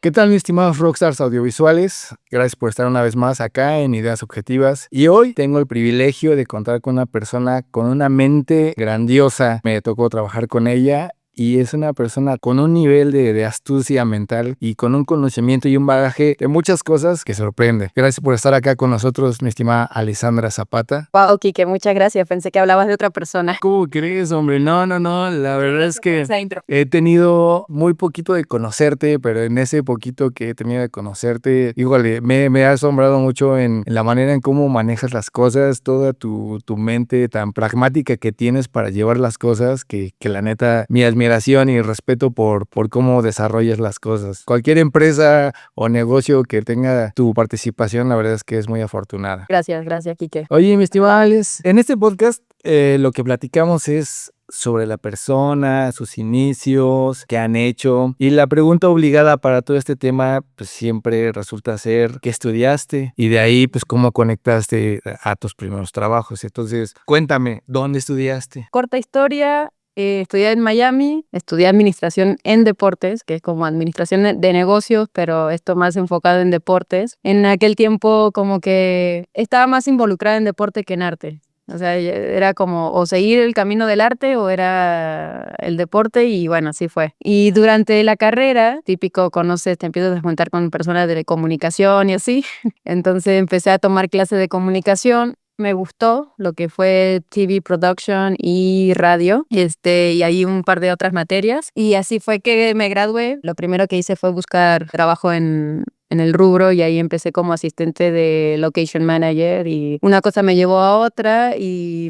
¿Qué tal, mis estimados rockstars audiovisuales? Gracias por estar una vez más acá en Ideas Objetivas. Y hoy tengo el privilegio de contar con una persona con una mente grandiosa. Me tocó trabajar con ella. Y es una persona con un nivel de astucia mental y con un conocimiento y un bagaje de muchas cosas que sorprende. Gracias por estar acá con nosotros, mi estimada Alessandra Zapata. Wow, Kike, muchas gracias. Pensé que hablabas de otra persona. ¿Cómo crees, hombre? No. La verdad es que he tenido muy poquito de conocerte, pero en ese poquito que he tenido de conocerte, híjole, me ha asombrado mucho en la manera en cómo manejas las cosas, toda tu mente tan pragmática que tienes para llevar las cosas, que la neta, mi admiración y respeto por cómo desarrollas las cosas. Cualquier empresa o negocio que tenga tu participación, la verdad es que es muy afortunada. Gracias, Kike. Oye, mi estimada Alex, en este podcast lo que platicamos es sobre la persona, sus inicios, qué han hecho. Y la pregunta obligada para todo este tema, pues siempre resulta ser qué estudiaste y de ahí, pues cómo conectaste a tus primeros trabajos. Entonces, cuéntame, ¿dónde estudiaste? Corta historia. Estudié en Miami, estudié administración en deportes, que es como administración de negocios, pero esto más enfocado en deportes. En aquel tiempo como que estaba más involucrada en deporte que en arte. O sea, era como o seguir el camino del arte o era el deporte y bueno, así fue. Y durante la carrera, típico, conoces, te empiezas a juntar con personas de comunicación y así. Entonces empecé a tomar clases de comunicación. Me gustó lo que fue TV production y radio, y ahí un par de otras materias. Y así fue que me gradué. Lo primero que hice fue buscar trabajo en el rubro y ahí empecé como asistente de location manager y una cosa me llevó a otra,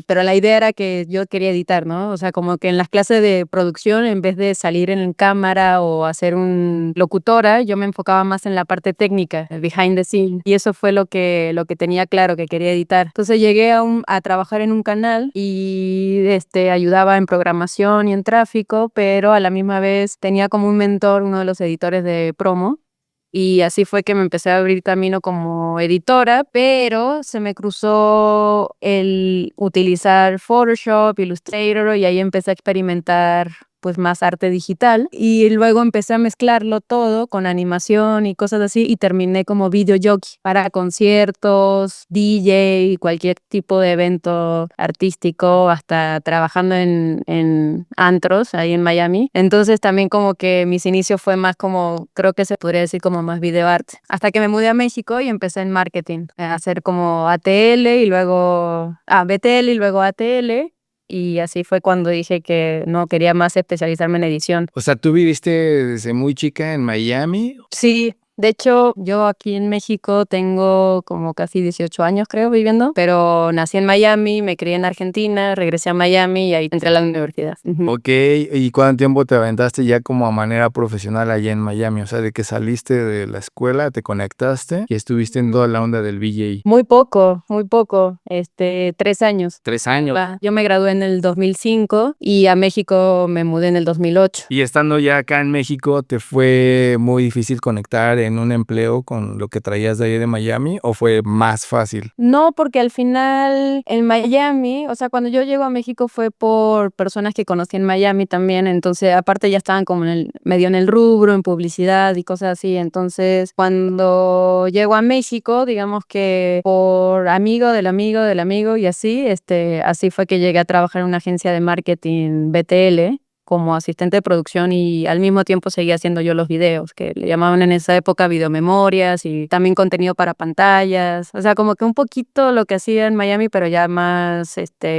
pero la idea era que yo quería editar, ¿no? O sea, como que en las clases de producción, en vez de salir en cámara o hacer un locutora, yo me enfocaba más en la parte técnica, el behind the scenes, y eso fue lo que tenía claro que quería editar. Entonces llegué a trabajar en un canal y ayudaba en programación y en tráfico, pero a la misma vez tenía como un mentor, uno de los editores de promo. Y así fue que me empecé a abrir camino como editora, pero se me cruzó el utilizar Photoshop, Illustrator, y ahí empecé a experimentar pues más arte digital y luego empecé a mezclarlo todo con animación y cosas así y terminé como video jockey para conciertos, DJ, cualquier tipo de evento artístico, hasta trabajando en antros ahí en Miami. Entonces también como que mis inicios fue más como, creo que se podría decir como más video art, hasta que me mudé a México y empecé en marketing, a hacer como ATL y luego BTL y luego ATL. Y así fue cuando dije que no quería más especializarme en edición. O sea, ¿tú viviste desde muy chica en Miami? Sí, de hecho, yo aquí en México tengo como casi 18 años, creo, viviendo, pero nací en Miami, me crié en Argentina, regresé a Miami y ahí entré a la universidad. Ok, ¿y cuánto tiempo te aventaste ya como a manera profesional allá en Miami? O sea, de que saliste de la escuela, te conectaste y estuviste en toda la onda del VJ. Muy poco, 3 años. 3 años. Yo me gradué en el 2005 y a México me mudé en el 2008. Y estando ya acá en México, ¿te fue muy difícil conectar en un empleo con lo que traías de ahí de Miami o fue más fácil? No, porque al final en Miami, o sea, cuando yo llego a México fue por personas que conocí en Miami también, entonces aparte ya estaban como medio en el rubro, en publicidad y cosas así, entonces cuando llego a México, digamos que por amigo del amigo del amigo y así, así fue que llegué a trabajar en una agencia de marketing BTL como asistente de producción y al mismo tiempo seguía haciendo yo los videos, que le llamaban en esa época videomemorias y también contenido para pantallas. O sea, como que un poquito lo que hacía en Miami, pero ya más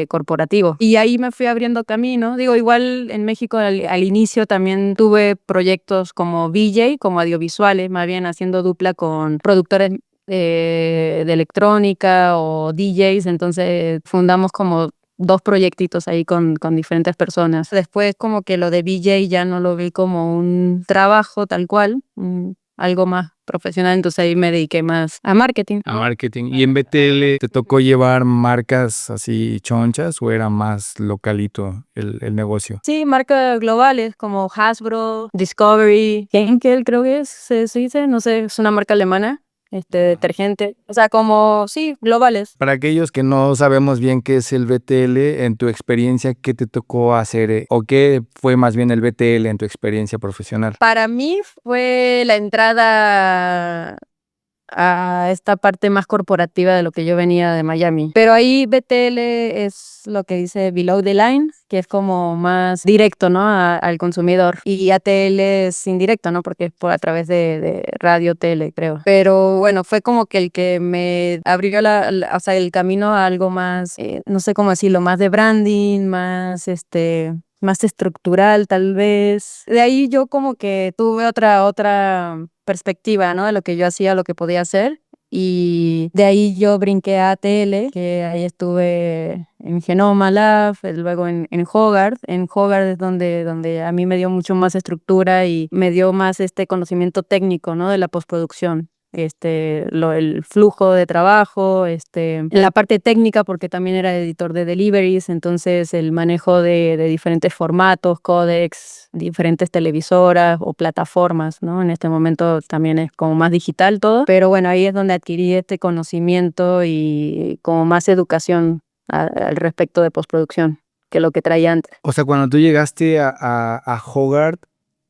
corporativo. Y ahí me fui abriendo camino. Digo, igual en México al inicio también tuve proyectos como VJ, como audiovisuales, más bien haciendo dupla con productores de electrónica o DJs, entonces fundamos como 2 proyectitos ahí con diferentes personas. Después como que lo de VJ ya no lo vi como un trabajo tal cual, algo más profesional, entonces ahí me dediqué más a marketing. A marketing. ¿Y en BTL te tocó llevar marcas así chonchas o era más localito el negocio? Sí, marcas globales como Hasbro, Discovery, Henkel creo que se dice, no sé, es una marca alemana. detergente. O sea, como, sí, globales. Para aquellos que no sabemos bien qué es el BTL, en tu experiencia, ¿qué te tocó hacer o qué fue más bien el BTL en tu experiencia profesional? Para mí fue la entrada a esta parte más corporativa de lo que yo venía de Miami. Pero ahí BTL es lo que dice below the line, que es como más directo, ¿no? Al consumidor. Y ATL es indirecto, ¿no? Porque es a través de radio, tele, creo. Pero bueno, fue como que el que me abrió o sea, el camino a algo más, no sé cómo decirlo, más de branding, más estructural tal vez. De ahí yo como que tuve otra perspectiva, ¿no? De lo que yo hacía, lo que podía hacer. Y de ahí yo brinqué a ATL, que ahí estuve en Genoma Lab, luego en Hogarth. En Hogarth es donde a mí me dio mucho más estructura y me dio más conocimiento técnico, ¿no? De la postproducción. El flujo de trabajo, en la parte técnica, porque también era editor de deliveries, entonces el manejo de diferentes formatos, códecs, diferentes televisoras o plataformas, ¿no? En este momento también es como más digital todo, pero bueno, ahí es donde adquirí este conocimiento y como más educación al respecto de postproducción que lo que traía antes. O sea, cuando tú llegaste a Hogarth,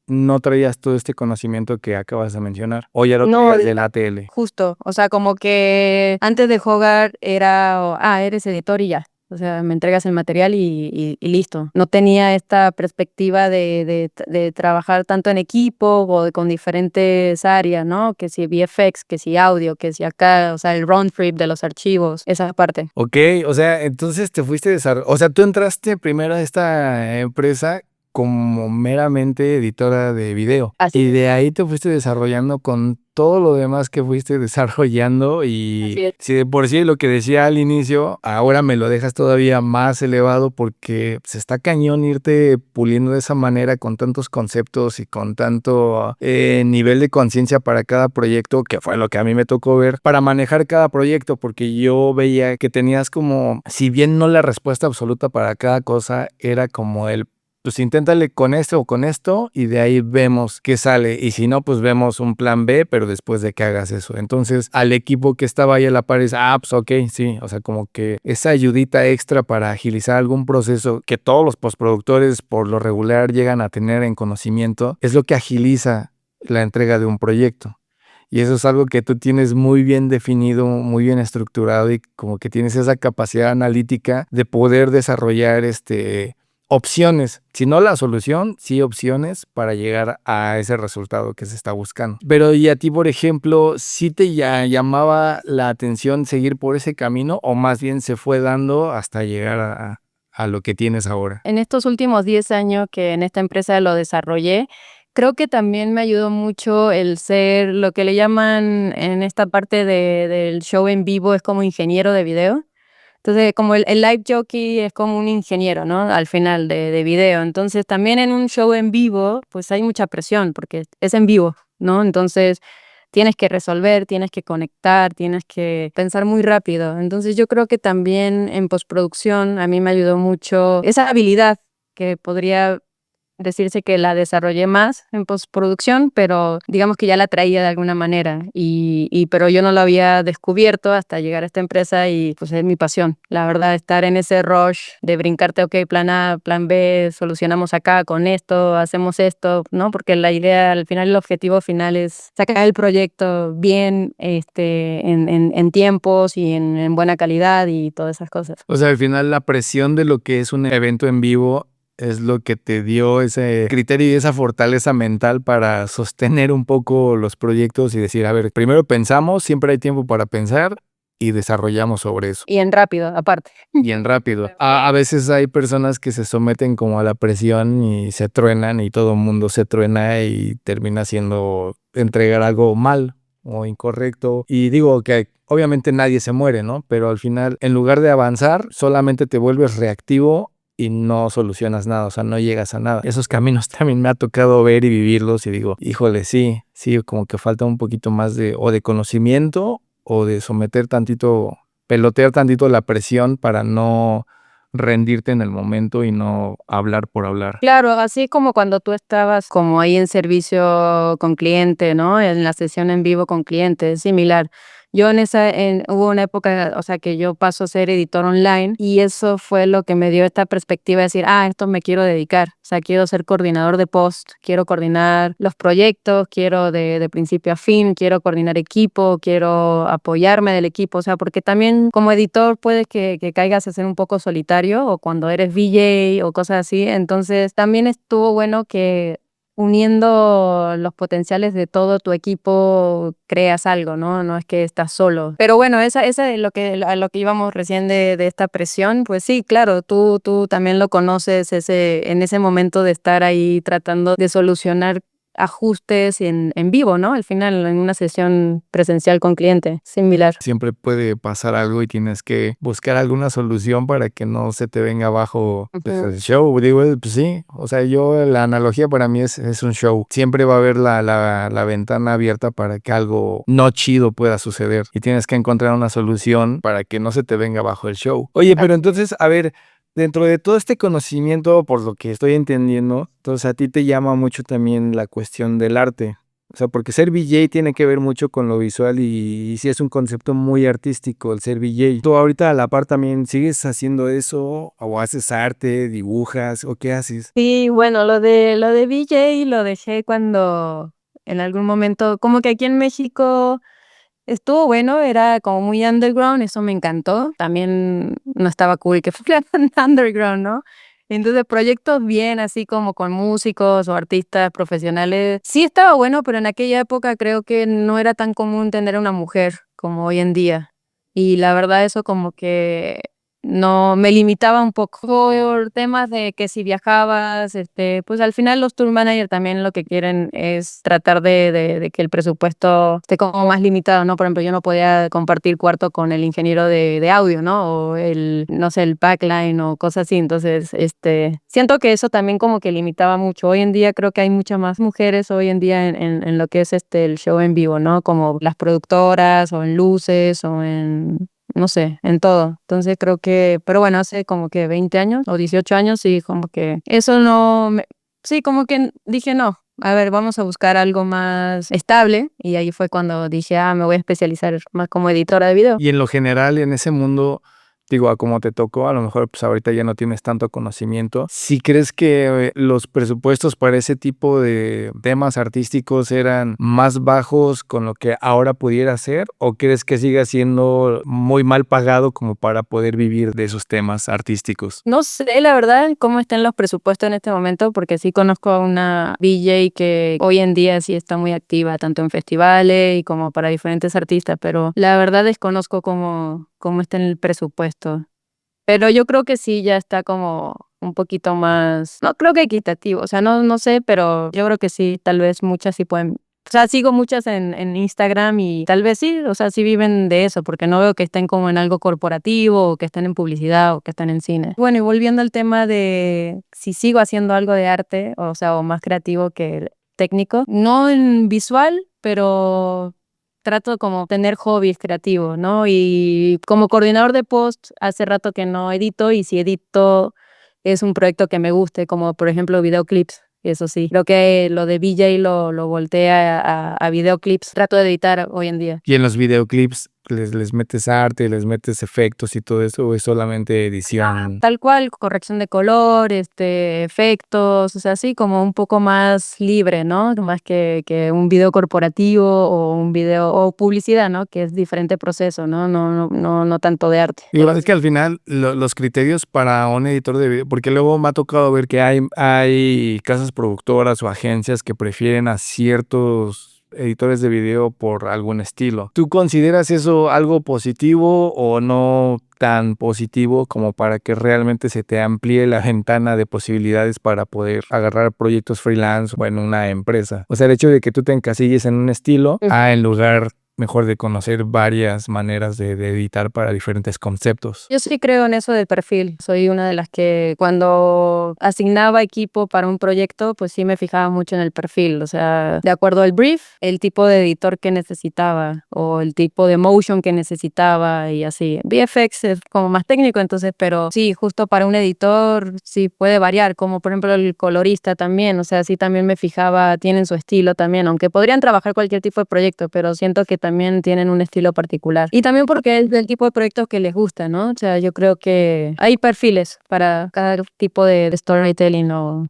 no traías todo este conocimiento que acabas de mencionar, o ya lo No, traías del ATL. justo, o sea, como que antes de jugar eres editor y ya. O sea, me entregas el material y listo. No tenía esta perspectiva de trabajar tanto en equipo o con diferentes áreas, ¿no? Que si VFX, que si audio, que si acá, o sea, el round trip de los archivos, esa parte. Ok, o sea, entonces te fuiste o sea, tú entraste primero a esta empresa como meramente editora de video. Así Y es. de ahí te fuiste desarrollando con todo lo demás que fuiste desarrollando Así y es. si de por sí lo que decía al inicio, ahora me lo dejas todavía más elevado porque se está cañón irte puliendo de esa manera con tantos conceptos y con tanto nivel de conciencia para cada proyecto, que fue lo que a mí me tocó ver, para manejar cada proyecto, porque yo veía que tenías como, si bien no la respuesta absoluta para cada cosa, era como pues inténtale con esto o con esto y de ahí vemos qué sale. Y si no, pues vemos un plan B, pero después de que hagas eso. Entonces, al equipo que estaba ahí a la par es, pues ok, sí. O sea, como que esa ayudita extra para agilizar algún proceso que todos los postproductores por lo regular llegan a tener en conocimiento, es lo que agiliza la entrega de un proyecto. Y eso es algo que tú tienes muy bien definido, muy bien estructurado y como que tienes esa capacidad analítica de poder desarrollar opciones, si no la solución, sí opciones para llegar a ese resultado que se está buscando. Pero y a ti, por ejemplo, ¿sí te llamaba la atención seguir por ese camino o más bien se fue dando hasta llegar a lo que tienes ahora? En estos últimos 10 años que en esta empresa lo desarrollé, creo que también me ayudó mucho el ser lo que le llaman en esta parte del show en vivo, es como ingeniero de video. Entonces, como el live jockey es como un ingeniero, ¿no? Al final de video. Entonces, también en un show en vivo, pues hay mucha presión porque es en vivo, ¿no? Entonces, tienes que resolver, tienes que conectar, tienes que pensar muy rápido. Entonces, yo creo que también en postproducción a mí me ayudó mucho esa habilidad que podría decirse que la desarrollé más en postproducción, pero digamos que ya la traía de alguna manera pero yo no lo había descubierto hasta llegar a esta empresa y pues es mi pasión. La verdad, estar en ese rush de brincarte, ok, plan A, plan B, solucionamos acá con esto, hacemos esto, ¿no? Porque la idea, al final, el objetivo final es sacar el proyecto bien, en tiempos y en buena calidad y todas esas cosas. O sea, al final la presión de lo que es un evento en vivo es lo que te dio ese criterio y esa fortaleza mental para sostener un poco los proyectos y decir, a ver, primero pensamos, siempre hay tiempo para pensar y desarrollamos sobre eso. Y en rápido, aparte. Bien rápido. A veces hay personas que se someten como a la presión y se truenan y todo el mundo se truena y termina siendo entregar algo mal o incorrecto. Y digo que obviamente nadie se muere, ¿no? Pero al final, en lugar de avanzar, solamente te vuelves reactivo y no solucionas nada, o sea, no llegas a nada. Esos caminos también me ha tocado ver y vivirlos y digo, híjole, sí, como que falta un poquito más de conocimiento o de someter tantito, pelotear tantito la presión para no rendirte en el momento y no hablar por hablar. Claro, así como cuando tú estabas como ahí en servicio con cliente, ¿no? En la sesión en vivo con cliente, es similar. Yo hubo una época, o sea, que yo paso a ser editor online y eso fue lo que me dio esta perspectiva de decir, esto me quiero dedicar. O sea, quiero ser coordinador de post, quiero coordinar los proyectos, quiero de principio a fin, quiero coordinar equipo, quiero apoyarme del equipo. O sea, porque también como editor puede que caigas a ser un poco solitario o cuando eres VJ o cosas así. Entonces, también estuvo bueno que uniendo los potenciales de todo tu equipo creas algo, ¿no? No es que estás solo. Pero bueno, esa es a lo que íbamos recién de esta presión, pues sí, claro, tú también lo conoces en ese momento de estar ahí tratando de solucionar ajustes en vivo, ¿no? Al final, en una sesión presencial con cliente, similar. Siempre puede pasar algo y tienes que buscar alguna solución para que no se te venga abajo pues, el show. Digo, pues sí, o sea, la analogía para mí es un show. Siempre va a haber la ventana abierta para que algo no chido pueda suceder y tienes que encontrar una solución para que no se te venga abajo el show. Oye, pero entonces, a ver, dentro de todo este conocimiento, por lo que estoy entendiendo, entonces a ti te llama mucho también la cuestión del arte. O sea, porque ser VJ tiene que ver mucho con lo visual y sí es un concepto muy artístico el ser VJ. ¿Tú ahorita a la par también sigues haciendo eso o haces arte, dibujas o qué haces? Sí, bueno, lo de VJ lo dejé cuando en algún momento, como que aquí en México estuvo bueno, era como muy underground, eso me encantó. También no estaba cool que fuera tan underground, ¿no? Entonces, proyectos bien, así como con músicos o artistas profesionales, sí estaba bueno, pero en aquella época creo que no era tan común tener una mujer como hoy en día. Y la verdad eso como que no me limitaba un poco por temas de que si viajabas, pues al final los tour managers también lo que quieren es tratar de que el presupuesto esté como más limitado, ¿no? Por ejemplo, yo no podía compartir cuarto con el ingeniero de audio, ¿no? O no sé, el backline o cosas así. Entonces, siento que eso también como que limitaba mucho. Hoy en día creo que hay muchas más mujeres hoy en día en lo que es el show en vivo, ¿no? Como las productoras o en luces o no sé, en todo. Entonces creo que, pero bueno, hace como que 20 años o 18 años, sí, como que eso sí, como que dije no. A ver, vamos a buscar algo más estable y ahí fue cuando dije, me voy a especializar más como editora de video. Y en lo general, en ese mundo, digo, a como te tocó, a lo mejor pues ahorita ya no tienes tanto conocimiento. ¿Sí crees que los presupuestos para ese tipo de temas artísticos eran más bajos con lo que ahora pudiera ser? ¿O crees que siga siendo muy mal pagado como para poder vivir de esos temas artísticos? No sé, la verdad, cómo están los presupuestos en este momento, porque sí conozco a una VJ que hoy en día sí está muy activa, tanto en festivales y como para diferentes artistas, pero la verdad desconozco cómo está en el presupuesto. Pero yo creo que sí ya está como un poquito más, no creo que equitativo, o sea, no sé, pero yo creo que sí, tal vez muchas sí pueden. O sea, sigo muchas en Instagram y tal vez sí, o sea, sí viven de eso, porque no veo que estén como en algo corporativo o que estén en publicidad o que estén en cine. Bueno, y volviendo al tema de si sigo haciendo algo de arte, o sea, o más creativo que técnico, no en visual, pero trato como tener hobbies creativos, ¿no? Y como coordinador de post, hace rato que no edito y si edito es un proyecto que me guste, como por ejemplo videoclips. Eso sí, creo que lo de VJ lo volteé a videoclips. Trato de editar hoy en día. Y en los videoclips les metes arte, les metes efectos y todo eso, o es solamente edición. Tal cual, corrección de color, efectos, o sea, así como un poco más libre, ¿no? Más que un video corporativo o un video o publicidad, ¿no? Que es diferente proceso, ¿no? No tanto de arte. Y es que al final los criterios para un editor de video, porque luego me ha tocado ver que hay casas productoras o agencias que prefieren a ciertos editores de video por algún estilo. ¿Tú consideras eso algo positivo o no tan positivo como para que realmente se te amplíe la ventana de posibilidades para poder agarrar proyectos freelance o en una empresa? O sea, el hecho de que tú te encasilles en un estilo en lugar mejor de conocer varias maneras de editar para diferentes conceptos. Yo sí creo en eso del perfil. Soy una de las que cuando asignaba equipo para un proyecto, pues sí me fijaba mucho en el perfil. O sea, de acuerdo al brief, el tipo de editor que necesitaba o el tipo de motion que necesitaba y así. VFX es como más técnico, entonces, pero sí, justo para un editor sí puede variar, como por ejemplo el colorista también. O sea, sí también me fijaba, tienen su estilo también, aunque podrían trabajar cualquier tipo de proyecto, pero siento que también tienen un estilo particular. Y también porque es del tipo de proyectos que les gusta, ¿no? O sea, yo creo que hay perfiles para cada tipo de storytelling o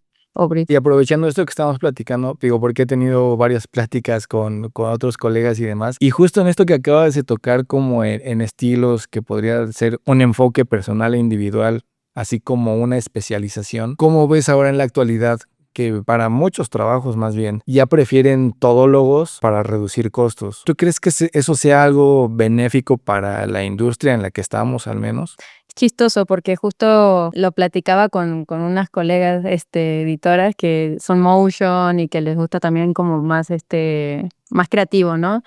brief. Y aprovechando esto que estamos platicando, digo, porque he tenido varias pláticas con otros colegas y demás, y justo en esto que acabas de tocar como en estilos que podría ser un enfoque personal e individual, así como una especialización, ¿cómo ves ahora en la actualidad que para muchos trabajos más bien ya prefieren todólogos para reducir costos? ¿Tú crees que eso sea algo benéfico para la industria en la que estamos al menos? Es chistoso porque justo lo platicaba con unas colegas editoras que son motion y que les gusta también como más más creativo, ¿no?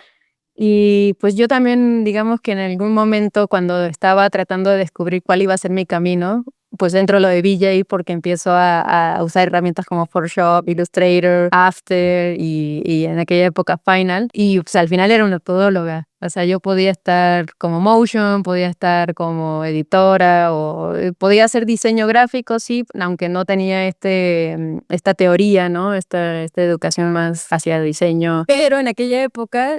Y pues yo también, digamos que en algún momento cuando estaba tratando de descubrir cuál iba a ser mi camino, pues entro a lo de VJ porque empiezo a usar herramientas como Photoshop, Illustrator, After y en aquella época Final. Y pues al final era una todóloga. O sea, yo podía estar como motion, podía estar como editora o podía hacer diseño gráfico, sí, aunque no tenía esta teoría, ¿no? Esta educación más hacia diseño. Pero en aquella época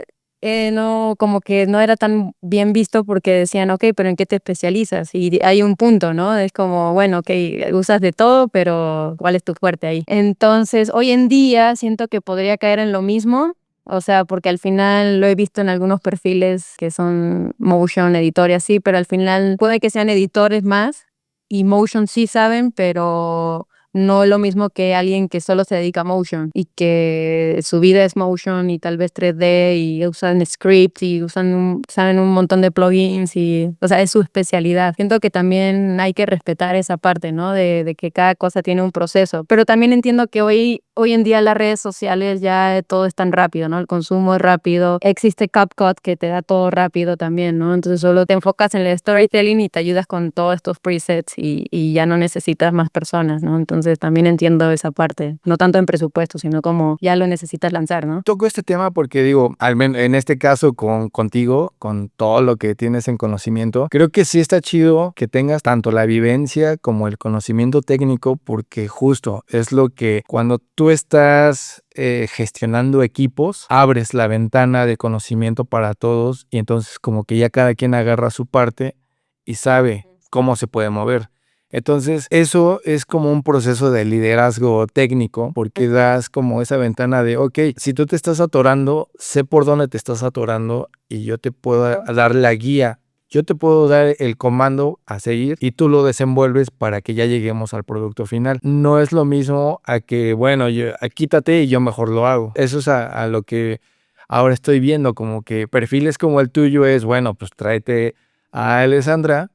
no, como que no era tan bien visto porque decían, ok, pero ¿en qué te especializas? Y hay un punto, ¿no? Es como, bueno, ok, usas de todo, pero ¿cuál es tu fuerte ahí? Entonces, hoy en día siento que podría caer en lo mismo, o sea, porque al final lo he visto en algunos perfiles que son motion, editor y así, pero al final puede que sean editores más y motion sí saben, pero no lo mismo que alguien que solo se dedica a motion y que su vida es motion y tal vez 3D y usan scripts y saben un montón de plugins y, o sea, es su especialidad. Siento que también hay que respetar esa parte, ¿no? De que cada cosa tiene un proceso. Pero también entiendo que hoy en día las redes sociales ya todo es tan rápido, ¿no? El consumo es rápido. Existe CapCut que te da todo rápido también, ¿no? Entonces solo te enfocas en el storytelling y te ayudas con todos estos presets y ya no necesitas más personas, ¿no? Entonces también entiendo esa parte, no tanto en presupuesto, sino como ya lo necesitas lanzar, ¿no? Toco este tema porque digo, al menos en este caso contigo, con todo lo que tienes en conocimiento, creo que sí está chido que tengas tanto la vivencia como el conocimiento técnico, porque justo es lo que cuando tú estás gestionando equipos, abres la ventana de conocimiento para todos y entonces como que ya cada quien agarra su parte y sabe cómo se puede mover. Entonces, eso es como un proceso de liderazgo técnico, porque das como esa ventana de, ok, si tú te estás atorando, sé por dónde te estás atorando y yo te puedo dar la guía. Yo te puedo dar el comando a seguir y tú lo desenvuelves para que ya lleguemos al producto final. No es lo mismo a que, bueno, quítate y yo mejor lo hago. Eso es a lo que ahora estoy viendo, como que perfiles como el tuyo es, bueno, pues tráete a Alessandra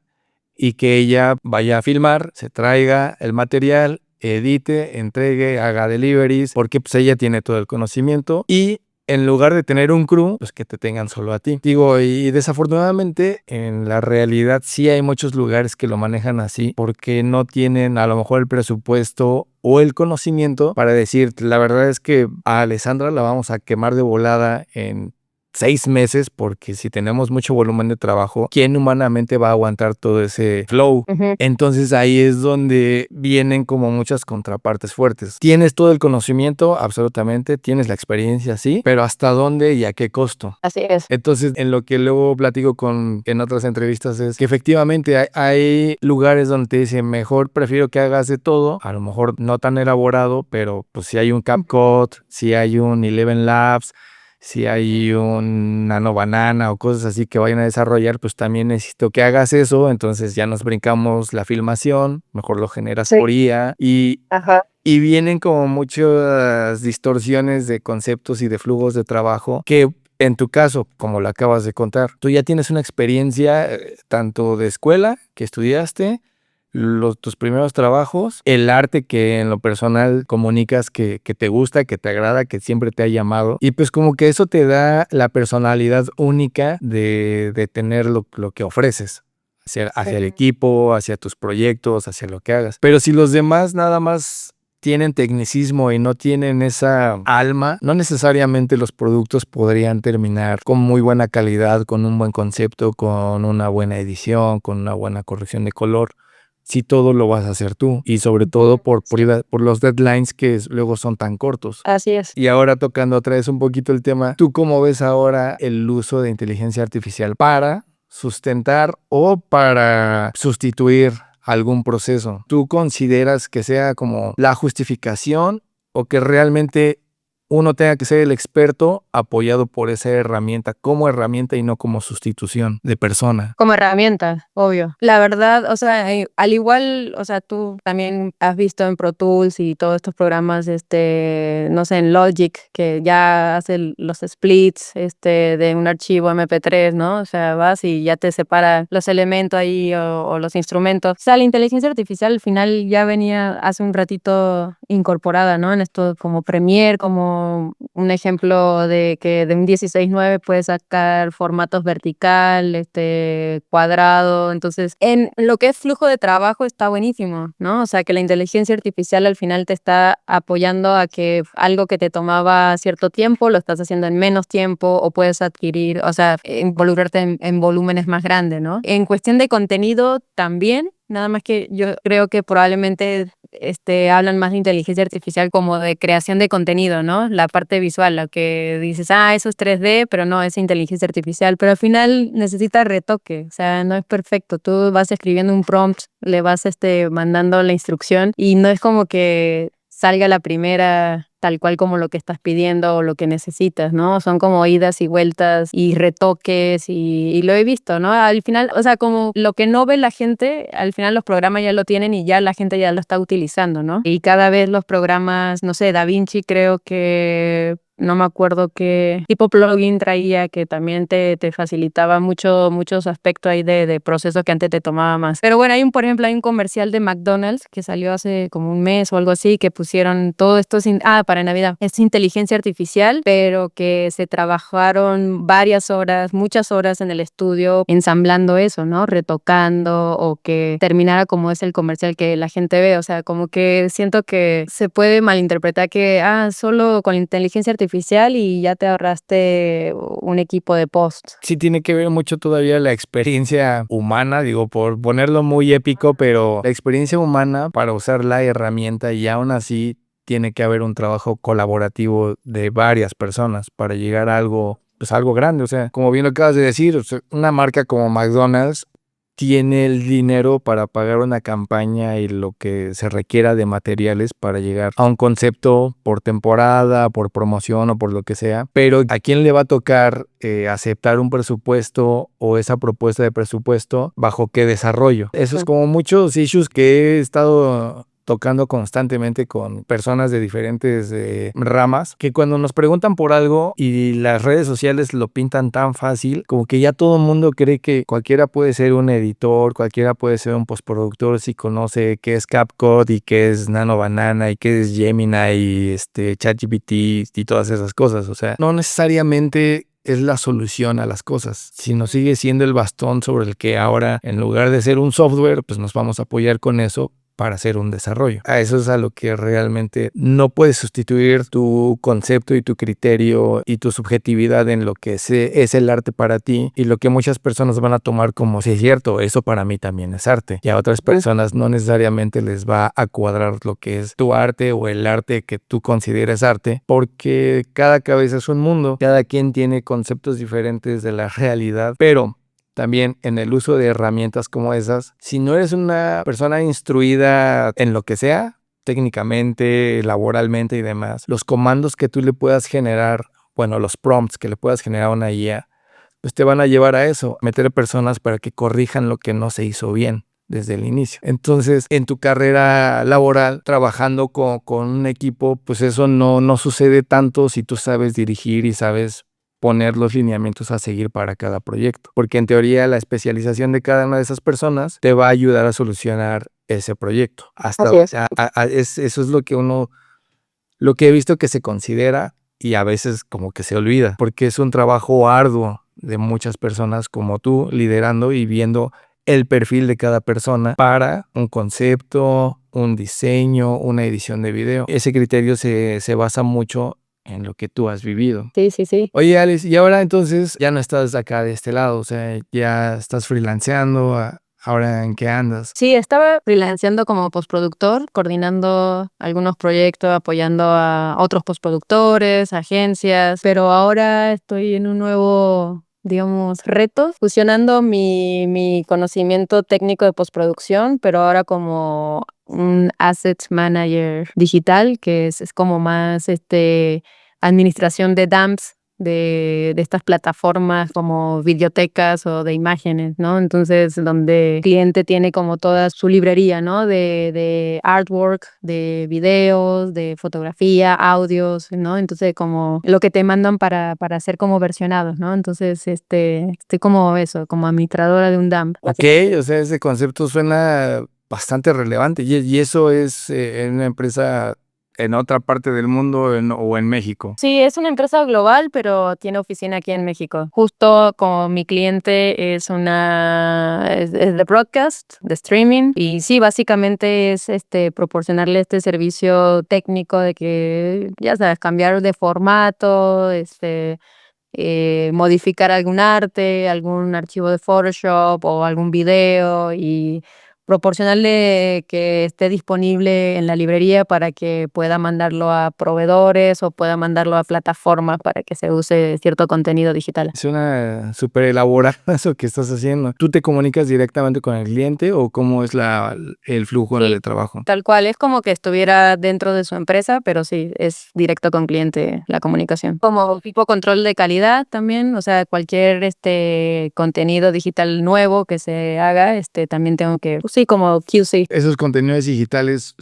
y que ella vaya a filmar, se traiga el material, edite, entregue, haga deliveries, porque pues ella tiene todo el conocimiento y en lugar de tener un crew, pues que te tengan solo a ti. Digo, y desafortunadamente en la realidad sí hay muchos lugares que lo manejan así porque no tienen a lo mejor el presupuesto o el conocimiento para decir, la verdad es que a Alessandra la vamos a quemar de volada en 6 meses, porque si tenemos mucho volumen de trabajo, ¿quién humanamente va a aguantar todo ese flow? Ujú. Entonces ahí es donde vienen como muchas contrapartes fuertes. Tienes todo el conocimiento, absolutamente, tienes la experiencia, sí, pero ¿hasta dónde y a qué costo? Así es. Entonces, en lo que luego platico en otras entrevistas es que efectivamente hay lugares donde te dicen, mejor prefiero que hagas de todo, a lo mejor no tan elaborado, pero pues si hay un CapCut, si hay un Eleven Labs, si hay un Nano Banana o cosas así que vayan a desarrollar, pues también necesito que hagas eso. Entonces ya nos brincamos la filmación, mejor lo generas Sí. por IA Ajá. y vienen como muchas distorsiones de conceptos y de flujos de trabajo que en tu caso, como lo acabas de contar, tú ya tienes una experiencia tanto de escuela que estudiaste, tus primeros trabajos, el arte que en lo personal comunicas que te gusta, que te agrada, que siempre te ha llamado. Y pues como que eso te da la personalidad única de tener lo que ofreces. Hacia el equipo, hacia tus proyectos, hacia lo que hagas. Pero si los demás nada más tienen tecnicismo y no tienen esa alma, no necesariamente los productos podrían terminar con muy buena calidad, con un buen concepto, con una buena edición, con una buena corrección de color, si todo lo vas a hacer tú. Y sobre todo por los deadlines que luego son tan cortos. Así es. Y ahora tocando otra vez un poquito el tema, ¿tú cómo ves ahora el uso de inteligencia artificial para sustentar o para sustituir algún proceso? ¿Tú consideras que sea como la justificación o que realmente uno tenga que ser el experto apoyado por esa herramienta como herramienta y no como sustitución de persona? Como herramienta, obvio. La verdad, o sea, al igual, o sea, tú también has visto en Pro Tools y todos estos programas, no sé, en Logic, que ya hace los splits, de un archivo MP3, ¿no? O sea, vas y ya te separa los elementos ahí o los instrumentos. O sea, la inteligencia artificial al final ya venía hace un ratito incorporada, ¿no? En esto como Premiere, como un ejemplo de que de un 16:9 puedes sacar formatos vertical, cuadrado. Entonces, en lo que es flujo de trabajo está buenísimo, ¿no? O sea, que la inteligencia artificial al final te está apoyando a que algo que te tomaba cierto tiempo lo estás haciendo en menos tiempo o puedes adquirir, o sea, involucrarte en volúmenes más grandes, ¿no? En cuestión de contenido también. Nada más que yo creo que probablemente hablan más de inteligencia artificial como de creación de contenido, ¿no? La parte visual, la que dices, eso es 3D, pero no, es inteligencia artificial. Pero al final necesita retoque, o sea, no es perfecto. Tú vas escribiendo un prompt, le vas mandando la instrucción y no es como que salga la primera tal cual como lo que estás pidiendo o lo que necesitas, ¿no? Son como idas y vueltas y retoques y lo he visto, ¿no? Al final, o sea, como lo que no ve la gente, al final los programas ya lo tienen y ya la gente ya lo está utilizando, ¿no? Y cada vez los programas, no sé, DaVinci creo que no me acuerdo qué tipo plugin traía que también te facilitaba muchos aspectos ahí de procesos que antes te tomaba más. Pero bueno, por ejemplo, hay un comercial de McDonald's que salió hace como un mes o algo así, que pusieron todo esto para Navidad. Es inteligencia artificial, pero que se trabajaron muchas horas en el estudio ensamblando eso, ¿no? Retocando o que terminara como es el comercial que la gente ve. O sea, como que siento que se puede malinterpretar que, solo con inteligencia artificial y ya te ahorraste un equipo de post. Sí tiene que ver mucho todavía la experiencia humana, digo, por ponerlo muy épico, pero la experiencia humana para usar la herramienta y aún así tiene que haber un trabajo colaborativo de varias personas para llegar a algo, pues algo grande. O sea, como bien lo acabas de decir, o sea, una marca como McDonald's tiene el dinero para pagar una campaña y lo que se requiera de materiales para llegar a un concepto por temporada, por promoción o por lo que sea. Pero ¿a quién le va a tocar aceptar un presupuesto o esa propuesta de presupuesto bajo qué desarrollo? Eso es como muchos issues que he estado tocando constantemente con personas de diferentes ramas, que cuando nos preguntan por algo y las redes sociales lo pintan tan fácil, como que ya todo el mundo cree que cualquiera puede ser un editor, cualquiera puede ser un postproductor si conoce qué es CapCut y qué es Nano Banana y qué es Gemini y ChatGPT y todas esas cosas. O sea, no necesariamente es la solución a las cosas, sino sigue siendo el bastón sobre el que ahora, en lugar de ser un software, pues nos vamos a apoyar con eso para hacer un desarrollo. A eso es a lo que realmente no puedes sustituir tu concepto y tu criterio y tu subjetividad en lo que es el arte para ti y lo que muchas personas van a tomar como si es cierto, eso para mí también es arte. Y a otras personas no necesariamente les va a cuadrar lo que es tu arte o el arte que tú consideres arte, porque cada cabeza es un mundo, cada quien tiene conceptos diferentes de la realidad, pero también en el uso de herramientas como esas, si no eres una persona instruida en lo que sea, técnicamente, laboralmente y demás, los comandos que tú le puedas generar, bueno, los prompts que le puedas generar a una IA, pues te van a llevar a eso, meter personas para que corrijan lo que no se hizo bien desde el inicio. Entonces, en tu carrera laboral, trabajando con un equipo, pues eso no sucede tanto si tú sabes dirigir y sabes poner los lineamientos a seguir para cada proyecto. Porque en teoría la especialización de cada una de esas personas te va a ayudar a solucionar ese proyecto. Así O es. sea, eso es lo que he visto que se considera y a veces como que se olvida, porque es un trabajo arduo de muchas personas como tú liderando y viendo el perfil de cada persona para un concepto, un diseño, una edición de video. Ese criterio se basa mucho en lo que tú has vivido. Sí, sí, sí. Oye, Alice, y ahora entonces ya no estás acá de este lado, o sea, ya estás freelanceando, ¿ahora en qué andas? Sí, estaba freelanceando como postproductor, coordinando algunos proyectos, apoyando a otros postproductores, agencias, pero ahora estoy en un nuevo, digamos, reto, fusionando mi conocimiento técnico de postproducción, pero ahora como un asset manager digital, que es como más administración de DAMs, de estas plataformas como videotecas o de imágenes, ¿no? Entonces, donde el cliente tiene como toda su librería, ¿no? De artwork, de videos, de fotografía, audios, ¿no? Entonces, como lo que te mandan para ser como versionados, ¿no? Entonces, estoy como eso, como administradora de un DAM. Ok, o sea, ese concepto suena bastante relevante y eso es en una empresa en otra parte del mundo o en México. Sí, es una empresa global, pero tiene oficina aquí en México. Justo como mi cliente es de broadcast, de streaming, y sí, básicamente es proporcionarle este servicio técnico de que, ya sabes, cambiar de formato, modificar algún arte, algún archivo de Photoshop o algún video y proporcionarle que esté disponible en la librería para que pueda mandarlo a proveedores o pueda mandarlo a plataformas para que se use cierto contenido digital. Suena súper elaborado eso que estás haciendo. ¿Tú te comunicas directamente con el cliente o cómo es el flujo Sí, de trabajo? tal cual, es como que estuviera dentro de su empresa, pero sí, es directo con cliente la comunicación. Como tipo control de calidad también, o sea, cualquier contenido digital nuevo que se haga, también tengo que, pues sí, como QC. ¿Esos contenidos digitales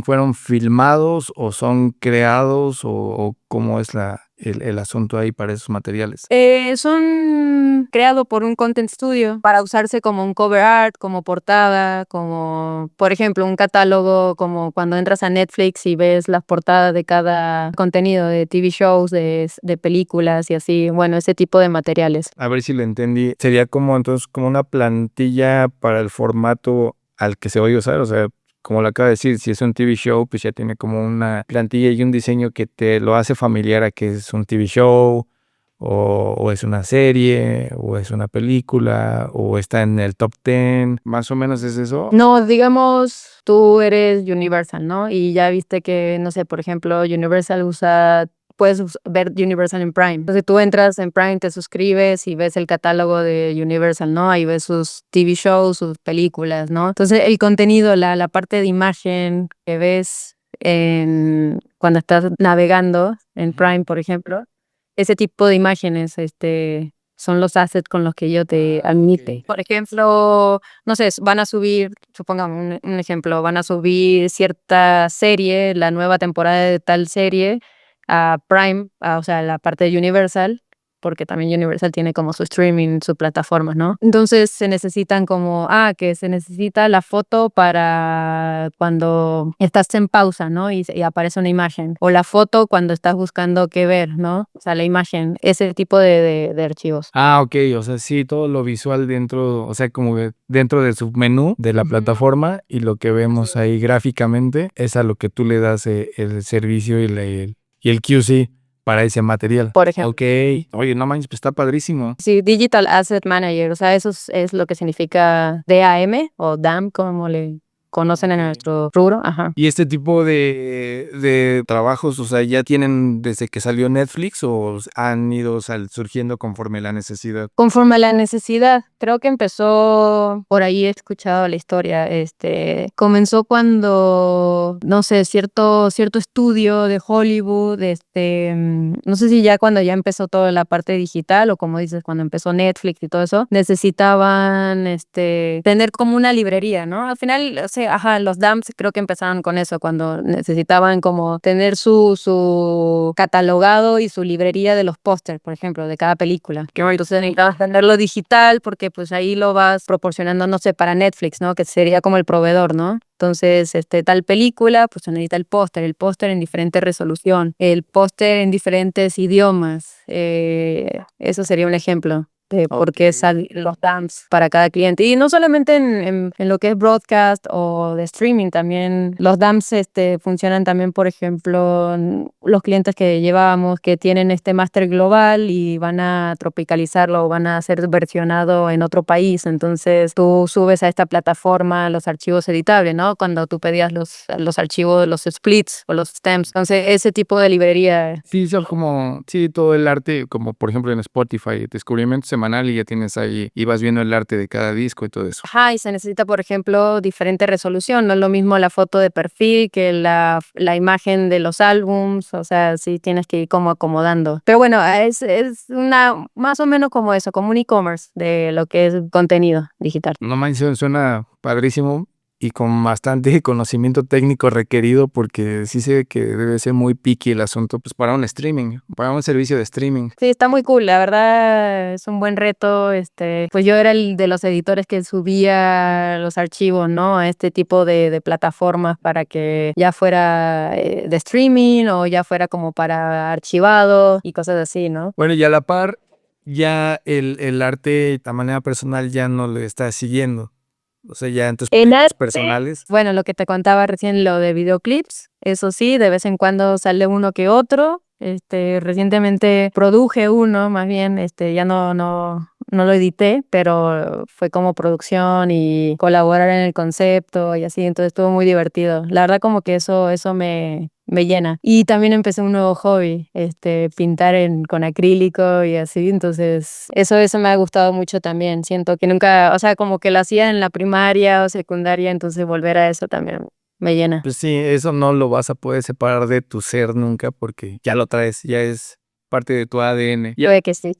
fueron filmados o son creados o cómo es el asunto ahí para esos materiales? Son creados por un content studio para usarse como un cover art, como portada, como, por ejemplo, un catálogo, como cuando entras a Netflix y ves las portadas de cada contenido de TV shows, de películas y así, bueno, ese tipo de materiales. A ver si lo entendí. Sería como entonces como una plantilla para el formato al que se va a usar, o sea, como lo acaba de decir, si es un TV show, pues ya tiene como una plantilla y un diseño que te lo hace familiar a que es un TV show, o es una serie, o es una película, o está en el top 10, más o menos es eso. No, digamos, tú eres Universal, ¿no? Y ya viste que, no sé, por ejemplo, puedes ver Universal en Prime. Entonces tú entras en Prime, te suscribes y ves el catálogo de Universal, ¿no? Ahí ves sus TV shows, sus películas, ¿no? Entonces el contenido, la parte de imagen que ves cuando estás navegando en Prime, por ejemplo, ese tipo de imágenes, son los assets con los que yo te admite. Por ejemplo, no sé, van a subir, supongamos un ejemplo, van a subir cierta serie, la nueva temporada de tal serie a Prime, o sea, la parte de Universal, porque también Universal tiene como su streaming, sus plataformas, ¿no? Entonces se necesitan que se necesita la foto para cuando estás en pausa, ¿no? Y aparece una imagen. O la foto cuando estás buscando qué ver, ¿no? O sea, la imagen, ese tipo de archivos. Ah, ok, o sea, sí, todo lo visual dentro, o sea, como que dentro del submenú de la plataforma y lo que vemos ahí gráficamente es a lo que tú le das el servicio y el QC para ese material. Por ejemplo. Ok, oye, no manches, pues está padrísimo. Sí, Digital Asset Manager, o sea, eso es lo que significa DAM o DAM, como le conocen en nuestro rubro. Ajá. ¿Y este tipo de trabajos, o sea, ya tienen desde que salió Netflix o han ido surgiendo conforme la necesidad? Conforme a la necesidad, creo que empezó, por ahí he escuchado la historia, comenzó cuando, no sé, cierto estudio de Hollywood, no sé si ya cuando ya empezó toda la parte digital o como dices, cuando empezó Netflix y todo eso, necesitaban, tener como una librería, ¿no? Al final, o sea, que, los DAMs creo que empezaron con eso, cuando necesitaban como tener su catalogado y su librería de los pósters, por ejemplo, de cada película. Entonces necesitabas tenerlo digital porque pues ahí lo vas proporcionando, no sé, para Netflix, ¿no? Que sería como el proveedor, ¿no? Entonces, tal película, pues se necesita el póster en diferente resolución, el póster en diferentes idiomas. Eso sería un ejemplo de por qué los DAMs para cada cliente. Y no solamente en lo que es broadcast o de streaming, también los DAMs funcionan también, por ejemplo, los clientes que llevábamos que tienen este máster global y van a tropicalizarlo o van a ser versionado en otro país. Entonces tú subes a esta plataforma los archivos editables, ¿no? Cuando tú pedías los archivos, los splits o los stems. Entonces ese tipo de librería. Sí, son como, sí, todo el arte, como por ejemplo en Spotify, descubrimiento semanal y ya tienes ahí, y vas viendo el arte de cada disco y todo eso. Y se necesita, por ejemplo, diferente resolución. No es lo mismo la foto de perfil que la imagen de los álbums. O sea, sí tienes que ir como acomodando. Pero bueno, es una más o menos como eso, como un e-commerce de lo que es contenido digital. No manches, suena padrísimo y con bastante conocimiento técnico requerido, porque sí sé que debe ser muy picky el asunto, pues para un streaming, para un servicio de streaming. Sí, está muy cool, la verdad es un buen reto. Pues yo era el de los editores que subía los archivos, ¿no? A este tipo de plataformas para que ya fuera de streaming o ya fuera como para archivado y cosas así, ¿no? Bueno, y a la par, ya el arte de manera personal ya no lo estás siguiendo. O sea, ya en tus proyectos personales. Bueno, lo que te contaba recién, lo de videoclips, eso sí, de vez en cuando sale uno que otro. Recientemente produje uno, más bien, ya no lo edité, pero fue como producción y colaborar en el concepto y así, entonces estuvo muy divertido. La verdad como que eso me llena. Y también empecé un nuevo hobby, pintar con acrílico y así, entonces eso me ha gustado mucho también. Siento que nunca, o sea, como que lo hacía en la primaria o secundaria, entonces volver a eso también me llena. Pues sí, eso no lo vas a poder separar de tu ser nunca, porque ya lo traes, ya es parte de tu ADN. Yo de que sí.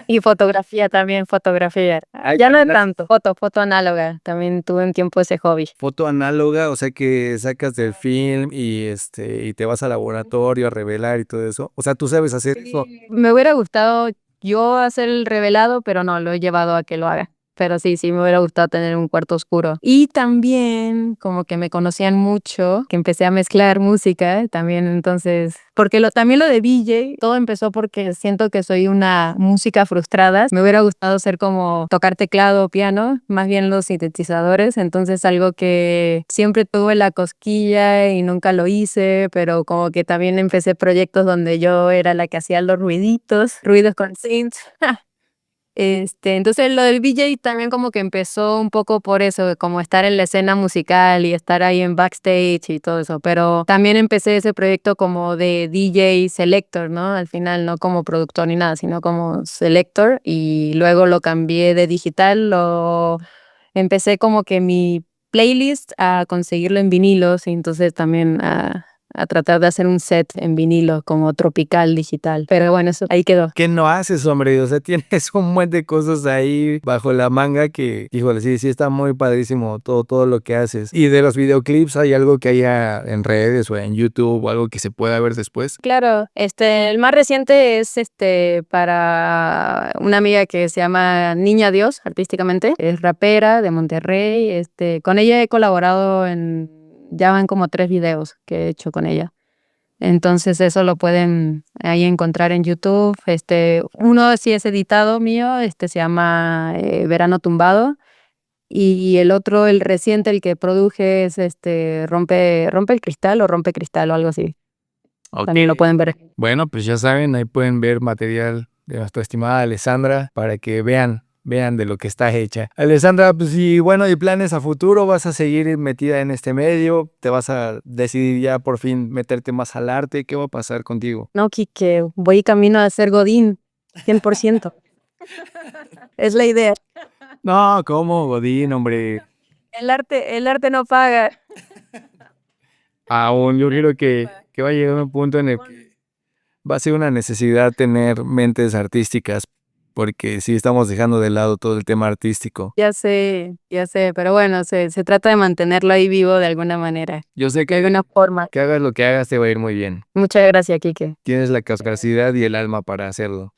Y fotografía también, fotografía. Ya no es tanto. Foto análoga. También tuve un tiempo ese hobby. Foto análoga, o sea que sacas del film y y te vas al laboratorio a revelar y todo eso. O sea, tú sabes hacer eso. Me hubiera gustado yo hacer el revelado, pero no, lo he llevado a que lo haga. Pero sí, me hubiera gustado tener un cuarto oscuro. Y también como que me conocían mucho, que empecé a mezclar música también, entonces, porque también lo de DJ, todo empezó porque siento que soy una música frustrada. Me hubiera gustado ser como tocar teclado o piano, más bien los sintetizadores, entonces algo que siempre tuve la cosquilla y nunca lo hice, pero como que también empecé proyectos donde yo era la que hacía los ruidos con synths. Entonces lo del VJ también como que empezó un poco por eso, de como estar en la escena musical y estar ahí en backstage y todo eso, pero también empecé ese proyecto como de DJ selector, ¿no? Al final no como productor ni nada, sino como selector, y luego lo cambié de digital, lo empecé como que mi playlist a conseguirlo en vinilos y entonces también a tratar de hacer un set en vinilo como tropical digital. Pero bueno, eso ahí quedó. ¿Qué no haces, hombre? O sea, tienes un buen de cosas ahí bajo la manga que, híjole, sí está muy padrísimo todo lo que haces. Y de los videoclips, ¿hay algo que haya en redes o en YouTube o algo que se pueda ver después? Claro, el más reciente es para una amiga que se llama Niña Dios, artísticamente. Es rapera de Monterrey. Con ella he colaborado ya van como 3 videos que he hecho con ella. Entonces eso lo pueden ahí encontrar en YouTube. Uno sí es editado mío, se llama Verano Tumbado. Y el otro, el reciente, el que produje es rompe el cristal o rompe cristal o algo así. Okay. También lo pueden ver. Bueno, pues ya saben, ahí pueden ver material de nuestra estimada Alessandra para que vean de lo que está hecha. Alessandra, pues y bueno, ¿y planes a futuro? ¿Vas a seguir metida en este medio? ¿Te vas a decidir ya por fin meterte más al arte? ¿Qué va a pasar contigo? No, Quique, voy camino a ser Godín, 100%. Es la idea. No, ¿cómo, Godín, hombre? El arte no paga. Aún yo creo que va a llegar un punto en el que va a ser una necesidad tener mentes artísticas porque sí estamos dejando de lado todo el tema artístico. Ya sé, pero bueno, se trata de mantenerlo ahí vivo de alguna manera, Yo sé de que alguna forma. hagas lo que hagas te va a ir muy bien. Muchas gracias, Quique. Tienes la capacidad y el alma para hacerlo.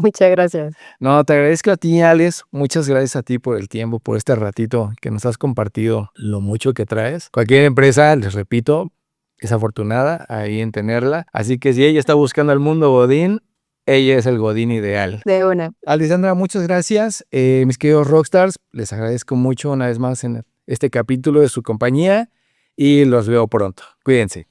Muchas gracias. No, te agradezco a ti, Alex. Muchas gracias a ti por el tiempo, por este ratito que nos has compartido lo mucho que traes. Cualquier empresa, les repito, es afortunada ahí en tenerla. Así que si ella está buscando el mundo Godín, ella es el Godín ideal. De una. Alessandra, muchas gracias. Mis queridos rockstars, les agradezco mucho una vez más en este capítulo de su compañía y los veo pronto. Cuídense.